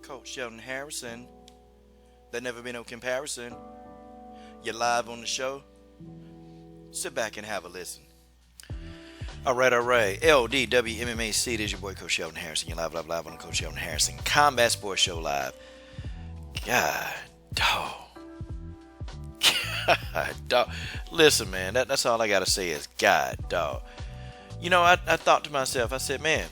Coach Sheldon Harrison. There never been no comparison. You're live on the show. Sit back and have a listen. All right. LDWMMAC. This is your boy Coach Sheldon Harrison. You're live on the Coach Sheldon Harrison Combat Sports Show live. God, dog. God, dog. Listen, man. That's all I gotta say is God, dog. You know, I thought to myself. I said, man,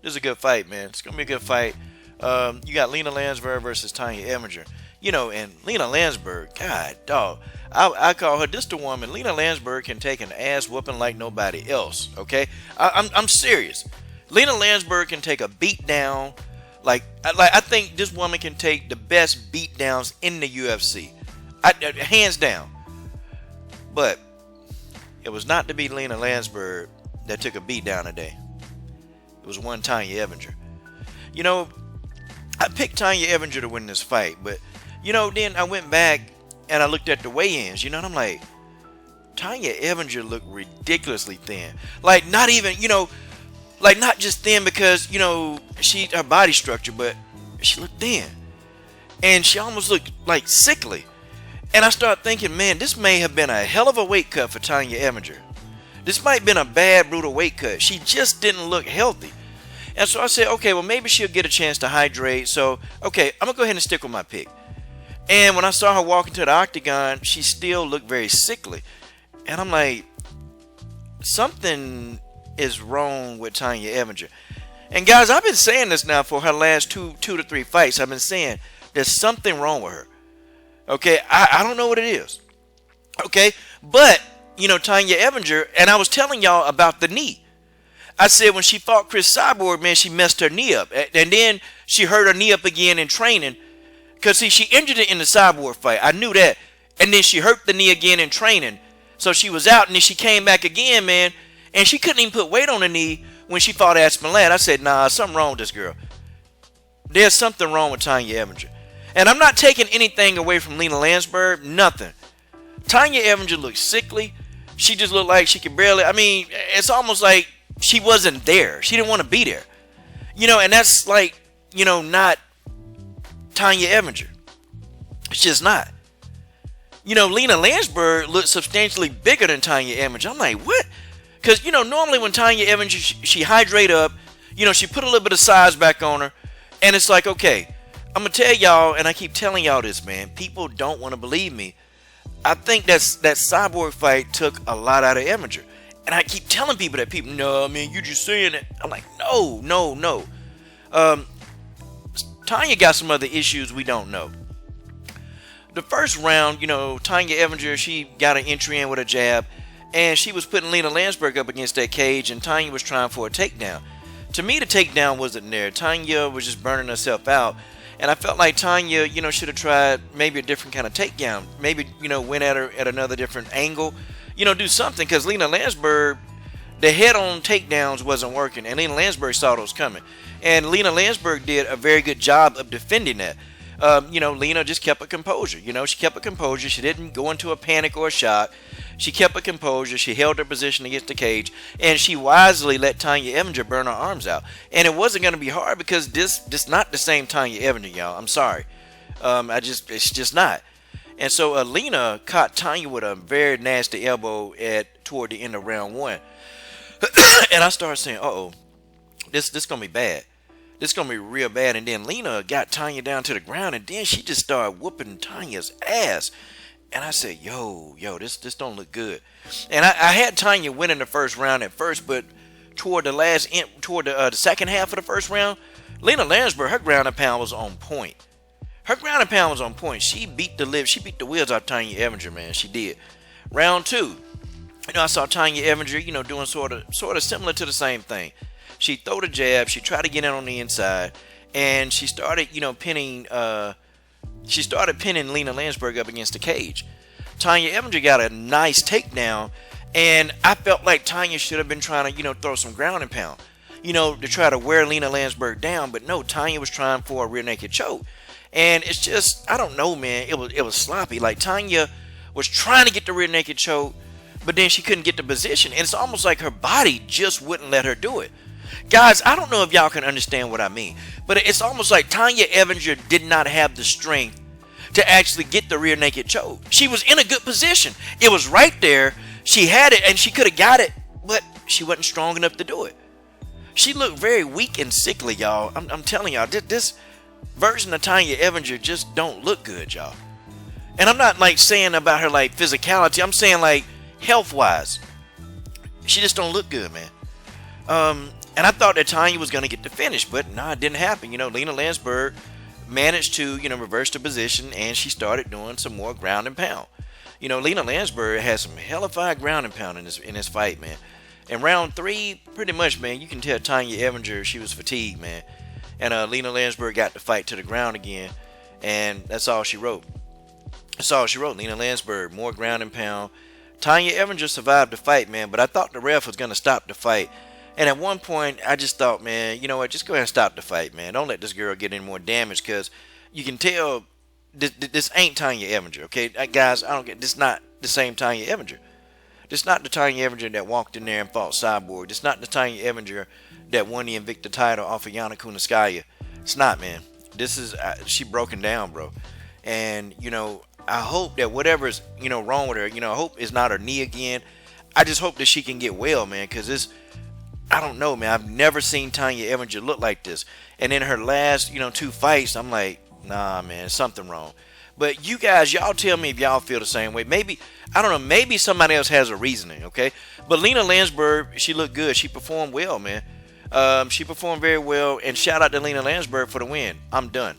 this is a good fight, man. It's gonna be a good fight. You got Lina Lansberg versus Tonya Evinger. You know, and Lina Lansberg, God, dog. I call her this the woman. Lina Lansberg can take an ass whooping like nobody else. Okay, I'm serious. Lina Lansberg can take a beat down. Like I think this woman can take the best beat downs in the UFC, hands down. But it was not to be Lina Lansberg that took a beat down today. It was one Tonya Evinger. You know, I picked Tonya Evinger to win this fight, but you know, then I went back and I looked at the weigh-ins, you know, and I'm like, Tonya Evinger looked ridiculously thin. Like, not even, you know, like not just thin because, you know, her body structure, but she looked thin. And she almost looked like sickly. And I started thinking, man, this may have been a hell of a weight cut for Tonya Evinger. This might have been a bad, brutal weight cut. She just didn't look healthy. And so I said, okay, well, maybe she'll get a chance to hydrate. So, okay, I'm going to go ahead and stick with my pick. And when I saw her walking to the octagon, she still looked very sickly. And I'm like, something is wrong with Tonya Evinger. And guys, I've been saying this now for her last two to three fights. I've been saying there's something wrong with her. Okay, I don't know what it is. Okay, but, you know, Tonya Evinger, and I was telling y'all about the knee. I said when she fought Chris Cyborg, man, she messed her knee up. And then she hurt her knee up again in training. Because, see, she injured it in the Cyborg fight. I knew that. And then she hurt the knee again in training. So she was out, and then she came back again, man. And she couldn't even put weight on the knee when she fought Aspen Ladd. I said, nah, something wrong with this girl. There's something wrong with Tonya Evinger. And I'm not taking anything away from Lina Lansberg. Nothing. Tonya Evinger looked sickly. She just looked like she could barely. I mean, it's almost like she wasn't there. She didn't want to be there. You know, and that's like, you know, not Tonya Evinger. It's just not. You know, Lina Lansberg looked substantially bigger than Tonya Evinger. I'm like, what? Because, you know, normally when Tonya Evinger, she hydrate up, you know, she put a little bit of size back on her. And it's like, okay, I'm going to tell y'all, and I keep telling y'all this, man. People don't want to believe me. I think that Cyborg fight took a lot out of Evinger. And I keep telling people that no, I mean, you just saying it. I'm like, no. Tonya got some other issues we don't know. The first round, you know, Tonya Evinger, she got an entry in with a jab. And she was putting Lina Lansberg up against that cage. And Tonya was trying for a takedown. To me, the takedown wasn't there. Tonya was just burning herself out. And I felt like Tonya, you know, should have tried maybe a different kind of takedown. Maybe, you know, went at her at another different angle. You know, do something, because Lina Lansberg, the head-on takedowns wasn't working, and Lina Lansberg saw those coming. And Lina Lansberg did a very good job of defending that. You know, Lina just kept her composure. You know, she kept her composure. She didn't go into a panic or a shock. She kept her composure. She held her position against the cage, and she wisely let Tonya Evinger burn her arms out. And it wasn't going to be hard because this not the same Tonya Evinger, y'all. I'm sorry. It's just not. And so Lina caught Tonya with a very nasty elbow toward the end of round one. And I started saying, uh-oh, this gonna be bad. This gonna be real bad. And then Lina got Tonya down to the ground, and then she just started whooping Tanya's ass. And I said, yo, this don't look good. And I had Tonya winning the first round at first, but toward the second half of the first round, Lina Lansberg, her ground and pound was on point. Her ground and pound was on point. She beat the wheels out of Tonya Evinger, man. She did. Round two, you know, I saw Tonya Evinger, you know, doing sort of similar to the same thing. She threw the jab. She tried to get in on the inside, and she started, you know, pinning Lina Lansberg up against the cage. Tonya Evinger got a nice takedown, and I felt like Tonya should have been trying to, you know, throw some ground and pound, you know, to try to wear Lina Lansberg down. But no, Tonya was trying for a rear naked choke. And it's just, I don't know, man. It was sloppy. Like, Tonya was trying to get the rear naked choke, but then she couldn't get the position. And it's almost like her body just wouldn't let her do it. Guys, I don't know if y'all can understand what I mean, but it's almost like Tonya Evinger did not have the strength to actually get the rear naked choke. She was in a good position. It was right there. She had it and she could have got it, but she wasn't strong enough to do it. She looked very weak and sickly, y'all. I'm telling y'all, this version of Tonya Evinger just don't look good, y'all. And I'm not like saying about her like physicality. I'm saying like health-wise. She just don't look good, man. And I thought that Tonya was going to get the finish, but nah, it didn't happen. You know, Lina Lansberg managed to, reverse the position, and she started doing some more ground and pound. You know, Lina Lansberg had some hellified ground and pound in this fight, man. In round 3, pretty much, man, you can tell Tonya Evinger, she was fatigued, man. And Lina Lansberg got the fight to the ground again, and that's all she wrote. That's all she wrote. Lina Lansberg, more ground and pound. Tonya Evinger survived the fight, man, but I thought the ref was going to stop the fight. And at one point, I just thought, man, you know what? Just go ahead and stop the fight, man. Don't let this girl get any more damage, because you can tell this ain't Tonya Evinger, okay? Guys, I don't get this. Not the same Tonya Evinger. This not the Tonya Evinger that walked in there and fought Cyborg. This not the Tonya Evinger that won the Invicta title off of Yana Kunitskaya. It's not, man. This is she broken down, bro. And I hope that whatever's wrong with her, I hope it's not her knee again. I just hope that she can get well, man, because this. I don't know, man. I've never seen Tonya Evinger look like this. And in her last, 2 fights, I'm like, nah, man, something wrong. But you guys, y'all tell me if y'all feel the same way. Maybe, I don't know, maybe somebody else has a reasoning, okay? But Lina Lansberg, she looked good. She performed well, man. She performed very well. And shout out to Lina Lansberg for the win. I'm done.